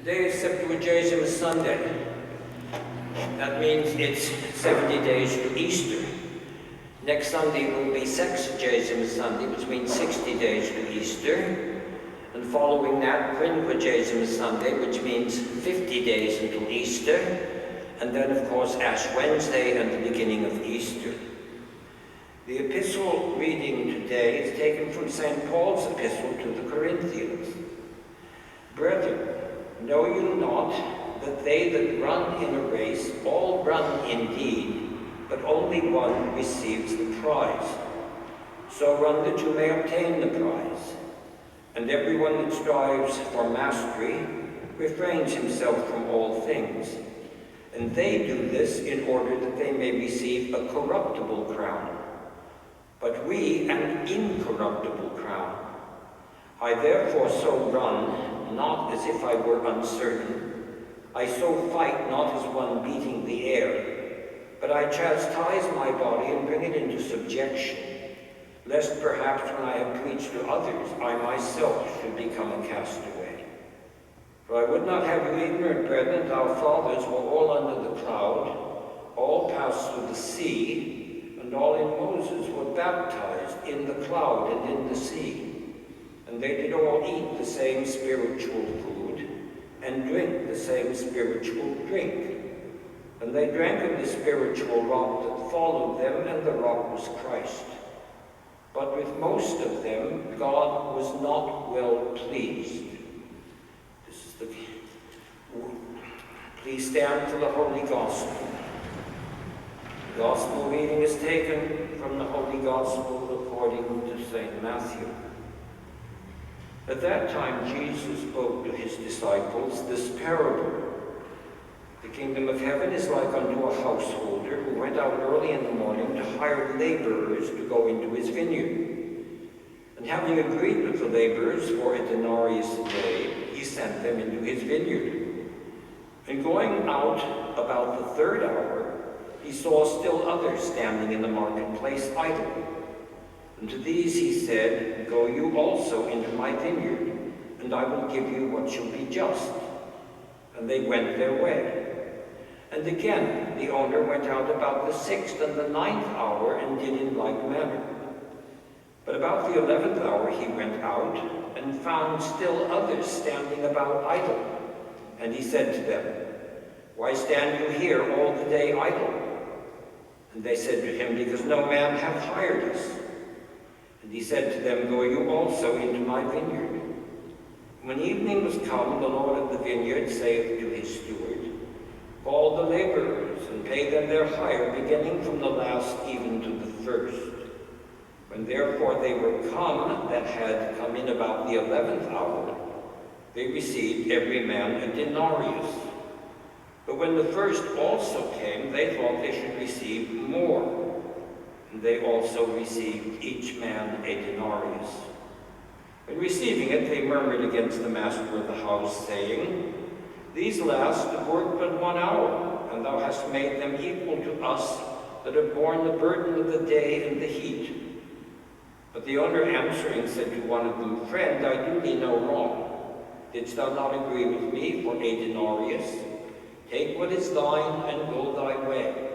Today is Septuagesima Sunday. That means it's 70 days to Easter. Next Sunday will be Sexagesima Sunday, which means 60 days to Easter. And following that, Quinquagesima Sunday, which means 50 days until Easter. And then, of course, Ash Wednesday and the beginning of Easter. The epistle reading today is taken from St. Paul's epistle to the Corinthians. Brethren, know you not that they that run in a race all run indeed, but only one receives the prize? So run that you may obtain the prize. And everyone that strives for mastery refrains himself from all things. And they do this in order that they may receive a corruptible crown, but we an incorruptible crown. I therefore so run, not as if I were uncertain. I so fight, not as one beating the air, but I chastise my body and bring it into subjection, lest perhaps when I have preached to others, I myself should become a castaway. For I would not have you ignorant, brethren, that our fathers were all under the cloud, all passed through the sea, and all in Moses were baptized in the cloud and in the sea. And they did all eat the same spiritual food, and drink the same spiritual drink. And they drank of the spiritual rock that followed them, and the rock was Christ. But with most of them, God was not well pleased. This is the... Please stand for the Holy Gospel. The Gospel reading is taken from the Holy Gospel according to St. Matthew. At that time, Jesus spoke to his disciples this parable. The kingdom of heaven is like unto a householder who went out early in the morning to hire laborers to go into his vineyard. And having agreed with the laborers for a denarius a day, he sent them into his vineyard. And going out about the third hour, he saw still others standing in the marketplace idle. And to these he said, Go you also into my vineyard, and I will give you what shall be just. And they went their way. And again the owner went out about the 6th and the 9th hour, and did in like manner. But about the 11th hour he went out, and found still others standing about idle. And he said to them, Why stand you here all the day idle? And they said to him, Because no man hath hired us. And he said to them, Go you also into my vineyard. When evening was come, the Lord of the vineyard saith to his steward, Call the laborers, and pay them their hire, beginning from the last even to the first. When therefore they were come, that had come in about the 11th hour, they received every man a denarius. But when the first also came, they thought they should receive more. And they also received each man a denarius. When receiving it, they murmured against the master of the house, saying, These last have worked but 1 hour, and thou hast made them equal to us that have borne the burden of the day and the heat. But the owner answering said to one of them, Friend, I do thee no wrong. Didst thou not agree with me for a denarius? Take what is thine and go thy way.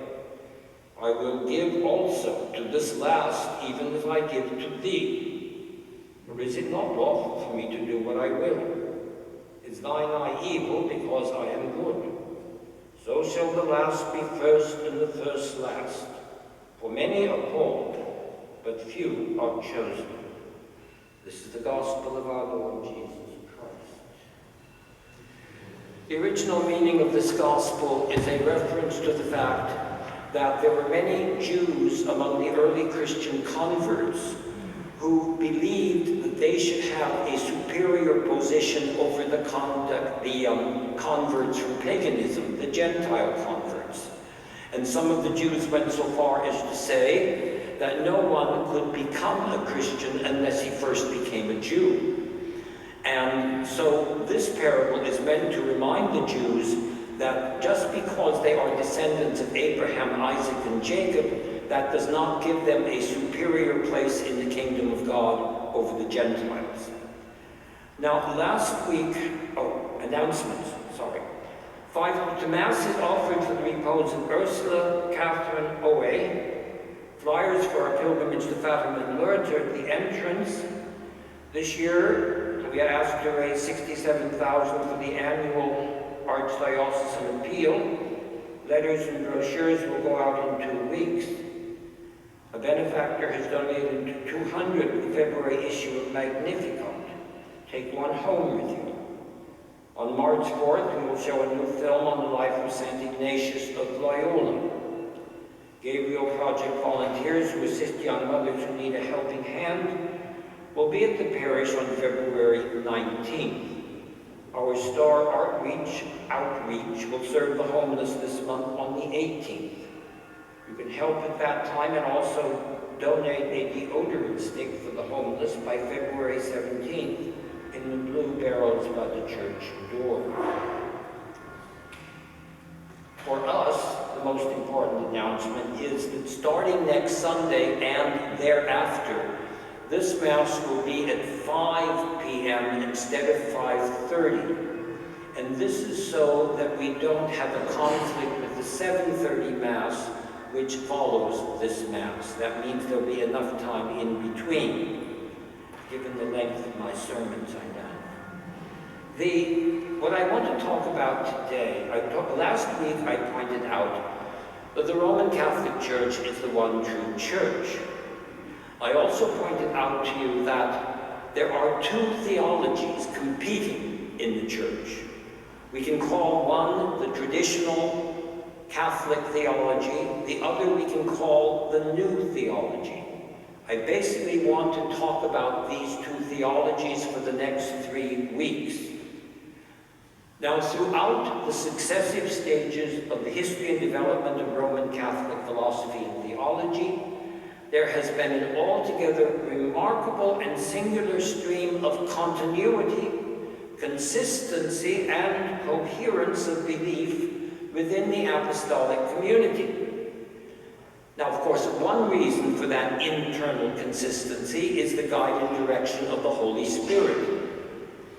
I will give also to this last, even as I give to thee. Or is it not lawful for me to do what I will? Is thine eye evil because I am good? So shall the last be first, and the first last. For many are called, but few are chosen. This is the gospel of our Lord Jesus Christ. The original meaning of this gospel is a reference to the fact that there were many Jews among the early Christian converts who believed that they should have a superior position over the converts from paganism, the Gentile converts. And some of the Jews went so far as to say that no one could become a Christian unless he first became a Jew. And so this parable is meant to remind the Jews that just because they are descendants of Abraham, Isaac, and Jacob, that does not give them a superior place in the kingdom of God over the Gentiles. Now, last week, announcements, sorry. 5 Mass is offered for the repose of Ursula Catherine Owe. Flyers for our pilgrimage to Fatima and Lourdes are at the entrance. This year, we are asked to raise $67,000 for the annual Archdiocesan Appeal. Letters and brochures will go out in 2 weeks. A benefactor has donated 200 the February issue of Magnificat. Take one home with you. On March 4th, we will show a new film on the life of St. Ignatius of Loyola. Gabriel Project volunteers who assist young mothers who need a helping hand will be at the parish on February 19th. Our Star Outreach will serve the homeless this month on the 18th. You can help at that time and also donate a deodorant stick for the homeless by February 17th in the blue barrels by the church door. For us, the most important announcement is that starting next Sunday and thereafter, this Mass will be at 5 p.m. instead of 5:30. And this is so that we don't have a conflict with the 7:30 Mass, which follows this Mass. That means there'll be enough time in between, given the length of my sermons, I know. What I want to talk about today, last week I pointed out that the Roman Catholic Church is the one true church. I also pointed out to you that there are 2 theologies competing in the church. We can call one the traditional Catholic theology, the other we can call the new theology. I basically want to talk about these 2 theologies for the next 3 weeks. Now, throughout the successive stages of the history and development of Roman Catholic philosophy and theology, there has been an altogether remarkable and singular stream of continuity, consistency, and coherence of belief within the apostolic community. Now, of course, one reason for that internal consistency is the guide and direction of the Holy Spirit.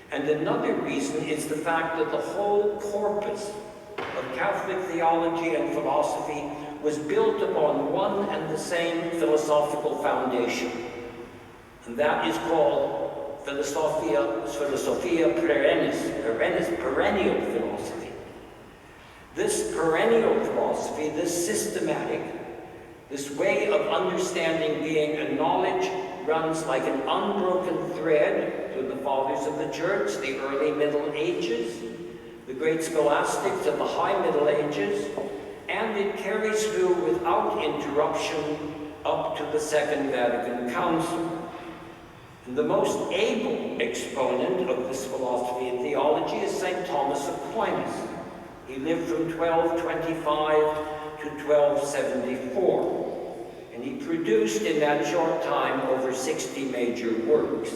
And another reason is the fact that the whole corpus of Catholic theology and philosophy was built upon one and the same philosophical foundation. And that is called Philosophia Perennis, perennial philosophy. This perennial philosophy, this systematic, this way of understanding being and knowledge runs like an unbroken thread through the fathers of the church, the early Middle Ages, the great scholastics of the High Middle Ages, and it carries through without interruption up to the Second Vatican Council. And the most able exponent of this philosophy and theology is St. Thomas Aquinas. He lived from 1225 to 1274. And he produced in that short time over 60 major works.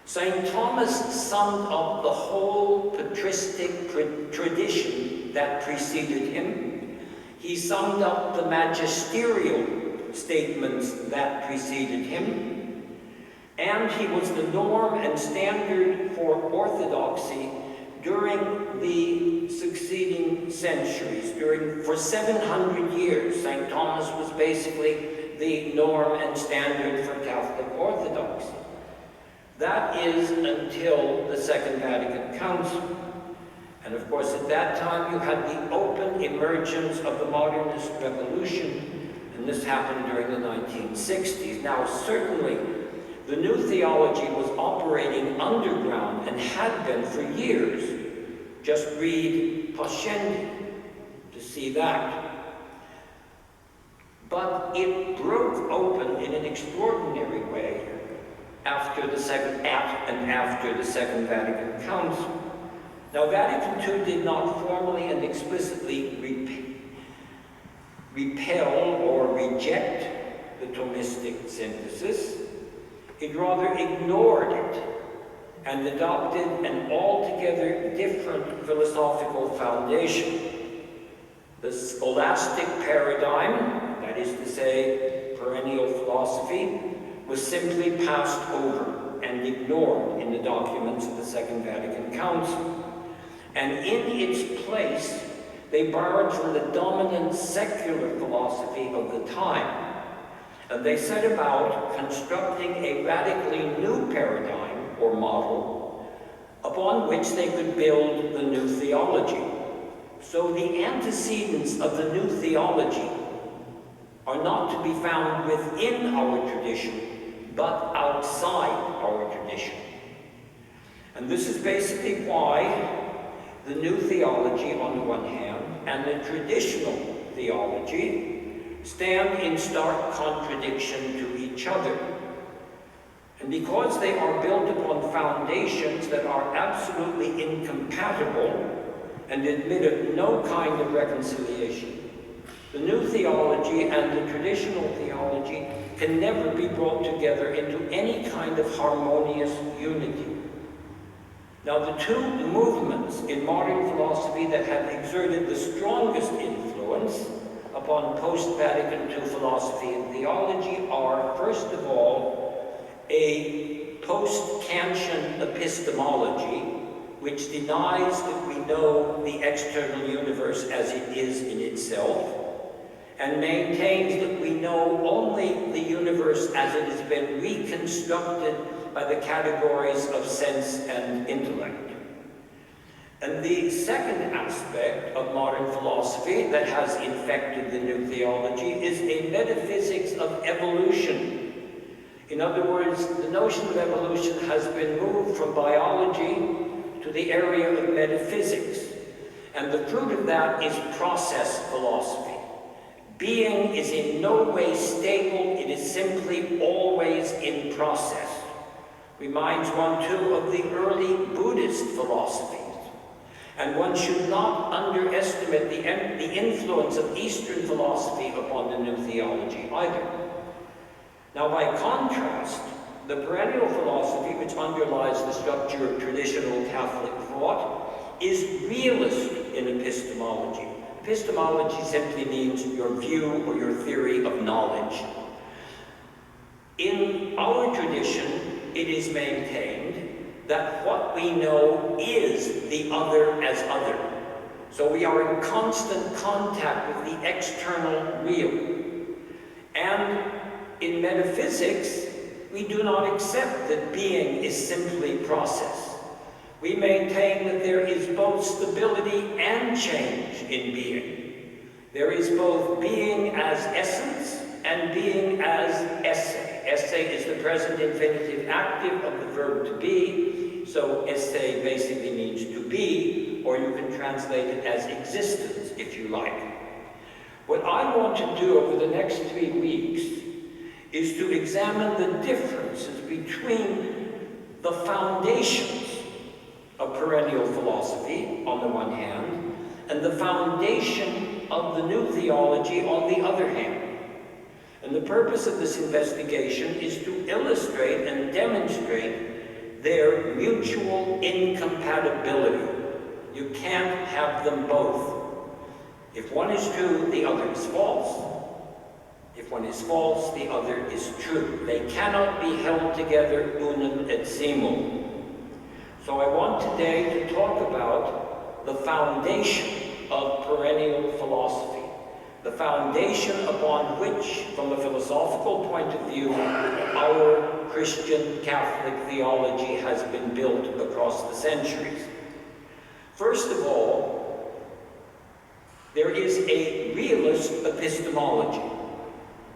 St. Thomas summed up the whole patristic tradition that preceded him. He summed up the magisterial statements that preceded him. And he was the norm and standard for orthodoxy during the succeeding centuries. For 700 years, St. Thomas was basically the norm and standard for Catholic orthodoxy. That is until the Second Vatican Council. And of course, at that time, you had the open emergence of the modernist revolution, and this happened during the 1960s. Now, certainly, the new theology was operating underground and had been for years. Just read Pascendi to see that. But it broke open in an extraordinary way after the Second Vatican Council. Now, Vatican II did not formally and explicitly repel or reject the Thomistic synthesis. It rather ignored it and adopted an altogether different philosophical foundation. The scholastic paradigm, that is to say, perennial philosophy, was simply passed over and ignored in the documents of the Second Vatican Council. And in its place, they borrowed from the dominant secular philosophy of the time. And they set about constructing a radically new paradigm or model upon which they could build the new theology. So the antecedents of the new theology are not to be found within our tradition, but outside our tradition. And this is basically why the new theology on the one hand and the traditional theology stand in stark contradiction to each other. And because they are built upon foundations that are absolutely incompatible and admit of no kind of reconciliation, the new theology and the traditional theology can never be brought together into any kind of harmonious unity. Now, the two movements in modern philosophy that have exerted the strongest influence upon post-Vatican II philosophy and theology are, first of all, a post-Kantian epistemology, which denies that we know the external universe as it is in itself, and maintains that we know only the universe as it has been reconstructed by the categories of sense and intellect. And the second aspect of modern philosophy that has infected the new theology is a metaphysics of evolution. In other words, the notion of evolution has been moved from biology to the area of metaphysics. And the fruit of that is process philosophy. Being is in no way stable, it is simply always in process. Reminds one, too, of the early Buddhist philosophies. And one should not underestimate the influence of Eastern philosophy upon the new theology either. Now, by contrast, the perennial philosophy, which underlies the structure of traditional Catholic thought, is realist in epistemology. Epistemology simply means your view or your theory of knowledge. In our tradition, it is maintained that what we know is the other as other. So we are in constant contact with the external real. And in metaphysics, we do not accept that being is simply process. We maintain that there is both stability and change in being. There is both being as essence and being as esse. Esse is the present infinitive active of the verb to be, so esse basically means to be, or you can translate it as existence, if you like. What I want to do over the next 3 weeks is to examine the differences between the foundations of perennial philosophy, on the one hand, and the foundation of the new theology, on the other hand. And the purpose of this investigation is to illustrate and demonstrate their mutual incompatibility. You can't have them both. If one is true, the other is false. If one is false, the other is true. They cannot be held together unum et simul. So I want today to talk about the foundation of perennial philosophy. The foundation upon which, from a philosophical point of view, our Christian Catholic theology has been built across the centuries. First of all, there is a realist epistemology.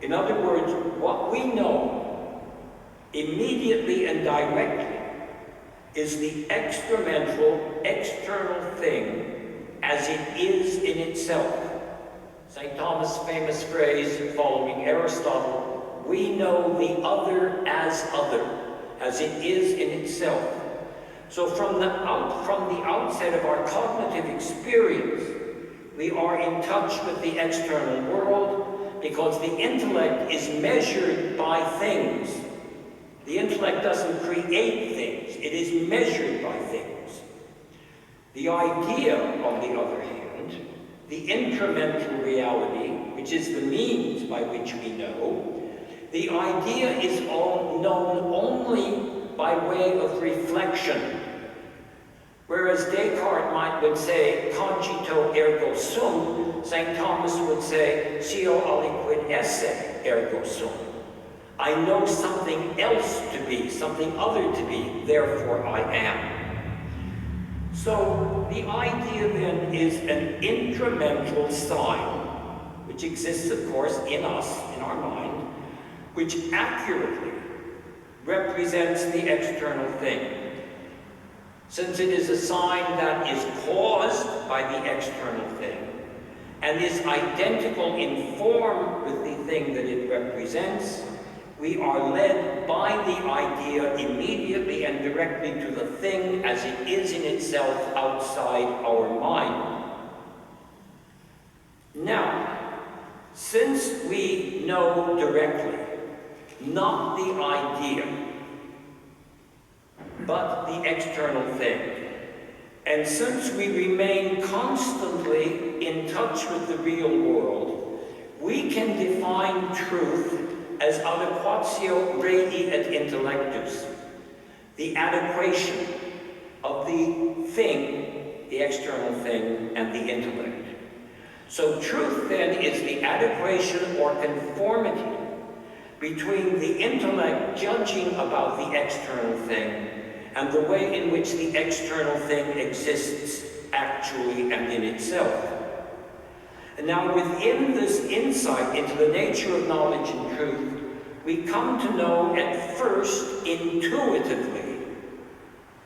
In other words, what we know immediately and directly is the extramental, external thing as it is in itself. St. Thomas' famous phrase following Aristotle, we know the other, as it is in itself. So from the outset of our cognitive experience, we are in touch with the external world because the intellect is measured by things. The intellect doesn't create things, it is measured by things. The idea, on the other hand, the incremental reality, which is the means by which we know, the idea is known only by way of reflection. Whereas Descartes would say, cogito ergo sum, St. Thomas would say, scio aliquid esse ergo sum. I know something else to be, something other to be, therefore I am. So the idea then is an intramental sign, which exists, of course, in us, in our mind, which accurately represents the external thing. Since it is a sign that is caused by the external thing and is identical in form with the thing that it represents, we are led by the idea immediately and directly to the thing as it is in itself outside our mind. Now, since we know directly not the idea, but the external thing, and since we remain constantly in touch with the real world, we can define truth as adequatio rei et intellectus, the adequation of the thing, the external thing, and the intellect. So truth then is the adequation or conformity between the intellect judging about the external thing and the way in which the external thing exists actually and in itself. And now within this insight into the nature of knowledge and truth, we come to know at first intuitively,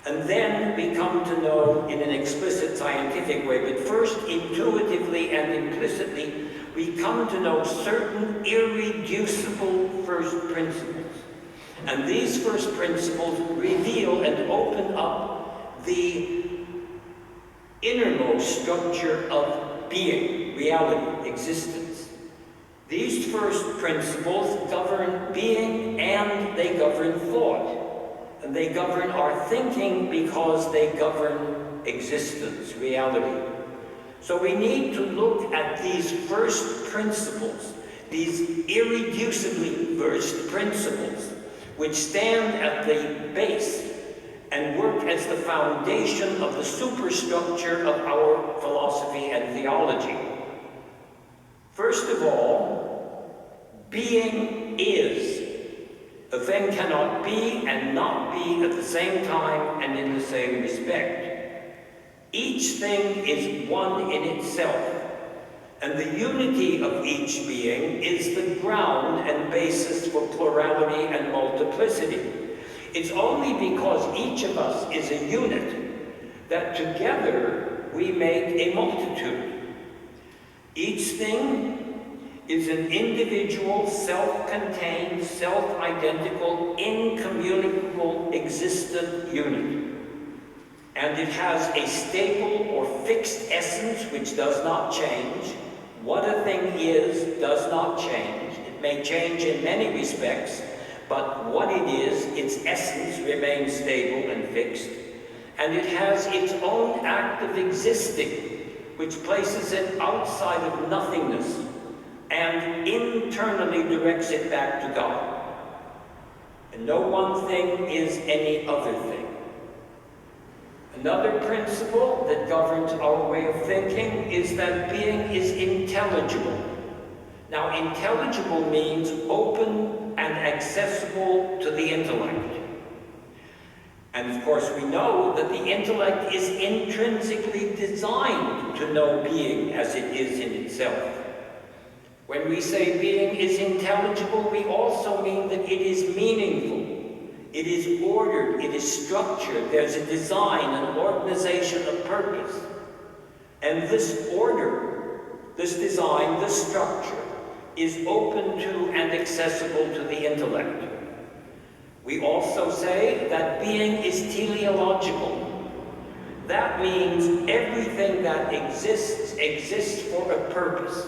and then we come to know in an explicit scientific way. But first intuitively and implicitly, we come to know certain irreducible first principles. And these first principles reveal and open up the innermost structure of being, reality, existence. These first principles govern being and they govern thought. And they govern our thinking because they govern existence, reality. So we need to look at these first principles, these irreducibly first principles, which stand at the base and work as the foundation of the superstructure of our philosophy and theology. First of all, being is. A thing cannot be and not be at the same time and in the same respect. Each thing is one in itself, and the unity of each being is the ground and basis for plurality and multiplicity. It's only because each of us is a unit that together we make a multitude. Each thing is an individual, self-contained, self-identical, incommunicable, existent unit. And it has a stable or fixed essence which does not change. What a thing is does not change. It may change in many respects, but what it is, its essence remains stable and fixed. And it has its own act of existing, which places it outside of nothingness and internally directs it back to God. And no one thing is any other thing. Another principle that governs our way of thinking is that being is intelligible. Now, intelligible means open and accessible to the intellect. And of course, we know that the intellect is intrinsically designed to know being as it is in itself. When we say being is intelligible, we also mean that it is meaningful, it is ordered, it is structured, there's a design, an organization of purpose. And this order, this design, this structure is open to and accessible to the intellect. We also say that being is teleological. That means everything that exists, exists for a purpose.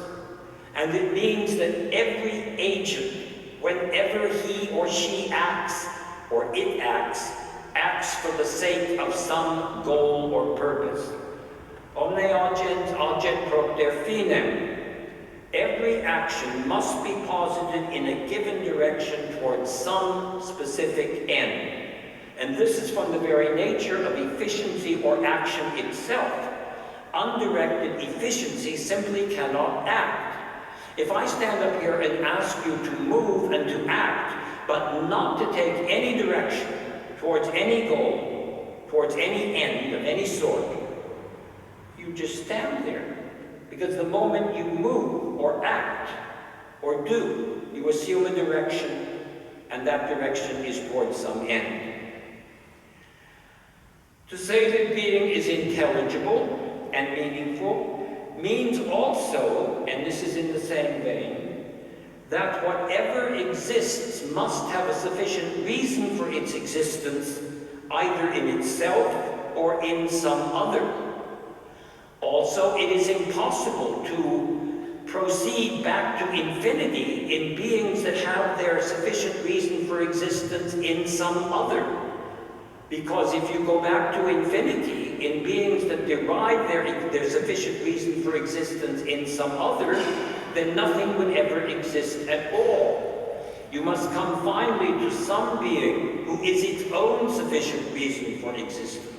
And it means that every agent, whenever he or she acts, or it acts, acts for the sake of some goal or purpose. Omne agens aget propter finem. Every action must be posited in a given direction towards some specific end. And this is from the very nature of efficiency or action itself. Undirected efficiency simply cannot act. If I stand up here and ask you to move and to act, but not to take any direction towards any goal, towards any end of any sort, you just stand there. Because the moment you move or act or do, you assume a direction, and that direction is towards some end. To say that being is intelligible and meaningful means also, and this is in the same vein, that whatever exists must have a sufficient reason for its existence, either in itself or in some other. Also, it is impossible to proceed back to infinity in beings that have their sufficient reason for existence in some other. Because if you go back to infinity in beings that derive their sufficient reason for existence in some other, then nothing would ever exist at all. You must come finally to some being who is its own sufficient reason for existence.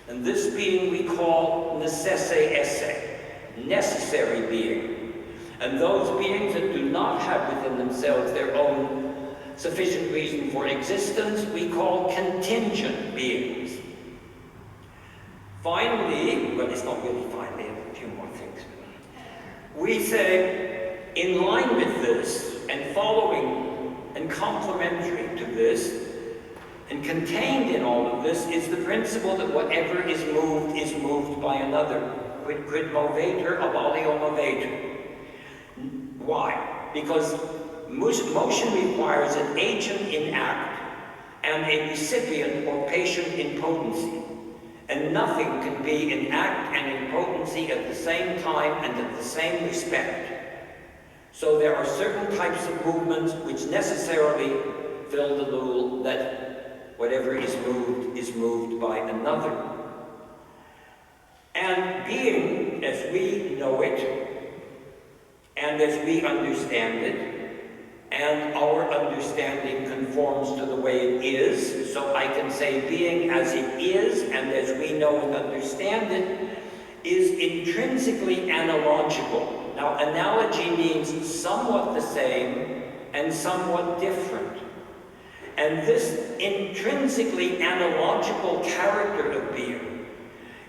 And this being we call necesse esse, necessary being. And those beings that do not have within themselves their own sufficient reason for existence, we call contingent beings. Finally, well, it's not really finally, a few more things. We say, in line with this, and following and complementary to this, and contained in all of this, is the principle that whatever is moved by another. Quid movetur, ab alio movetur. Why? Because motion requires an agent in act and a recipient or patient in potency. And nothing can be in act and in potency at the same time and at the same respect. So there are certain types of movements which necessarily fill the rule that whatever is moved by another. And being, as we know it, and as we understand it, and our understanding conforms to the way it is, so I can say being as it is, and as we know and understand it, is intrinsically analogical. Now, analogy means somewhat the same and somewhat different. And this intrinsically analogical character of being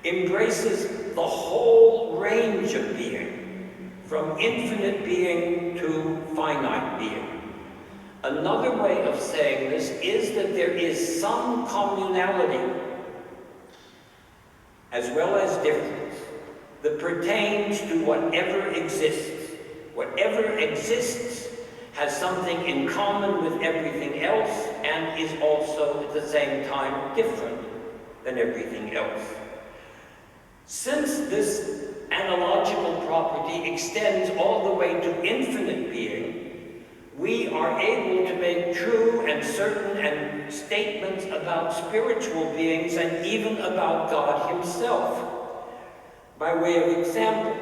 embraces the whole range of being, from infinite being to finite being. Another way of saying this is that there is some communality, as well as difference, that pertains to whatever exists. Whatever exists has something in common with everything else and is also at the same time different than everything else. Since this analogical property extends all the way to infinite being, we are able to make true and certain statements about spiritual beings and even about God himself. By way of example,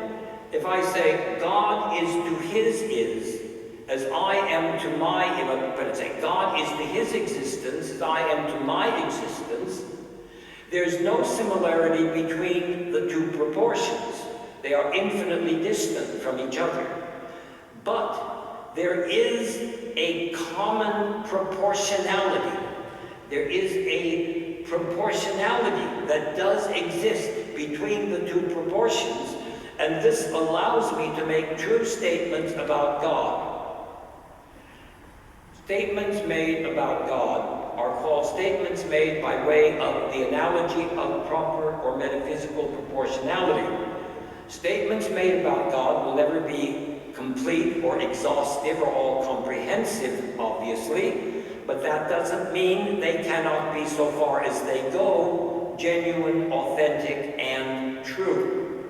if I say God is to his is, as I am to my, but say God is to his existence, as I am to my existence, there's no similarity between the two proportions. They are infinitely distant from each other. But there is a common proportionality. There is a proportionality that does exist between the two proportions, and this allows me to make true statements about God. Statements made about God are called statements made by way of the analogy of proper or metaphysical proportionality. Statements made about God will never be complete or exhaustive or all-comprehensive, obviously, but that doesn't mean they cannot be, so far as they go, genuine, authentic, and true.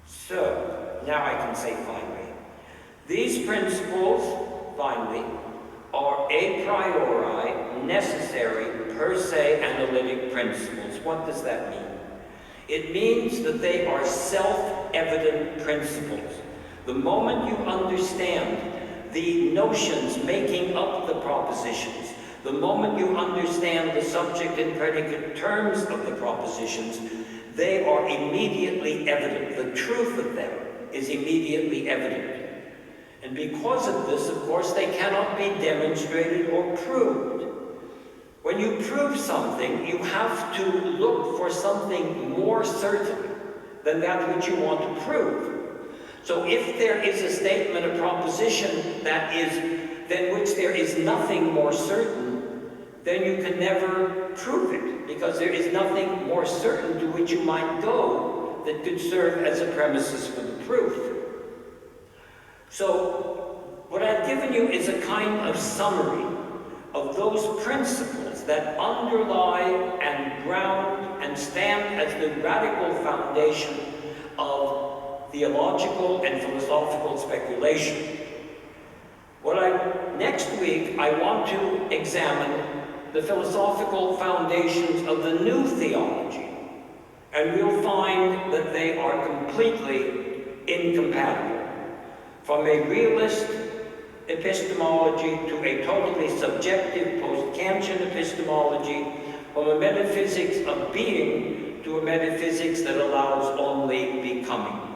So, now I can say finally, these principles, finally, are a priori necessary per se analytic principles. What does that mean? It means that they are self-evident principles. The moment you understand the notions making up the propositions, The moment you understand the subject and predicate terms of the propositions, they are immediately evident. The truth of them is immediately evident. And because of this, of course, they cannot be demonstrated or proved. When you prove something, you have to look for something more certain than that which you want to prove. So if there is a statement, a proposition than which there is nothing more certain, then you can never prove it, because there is nothing more certain to which you might go that could serve as a premises for the proof. So what I've given you is a kind of summary of those principles that underlie and ground and stand as the radical foundation of theological and philosophical speculation. Next week, I want to examine the philosophical foundations of the new theology, and we'll find that they are completely incompatible. From a realist epistemology to a totally subjective post-Kantian epistemology, from a metaphysics of being to a metaphysics that allows only becoming.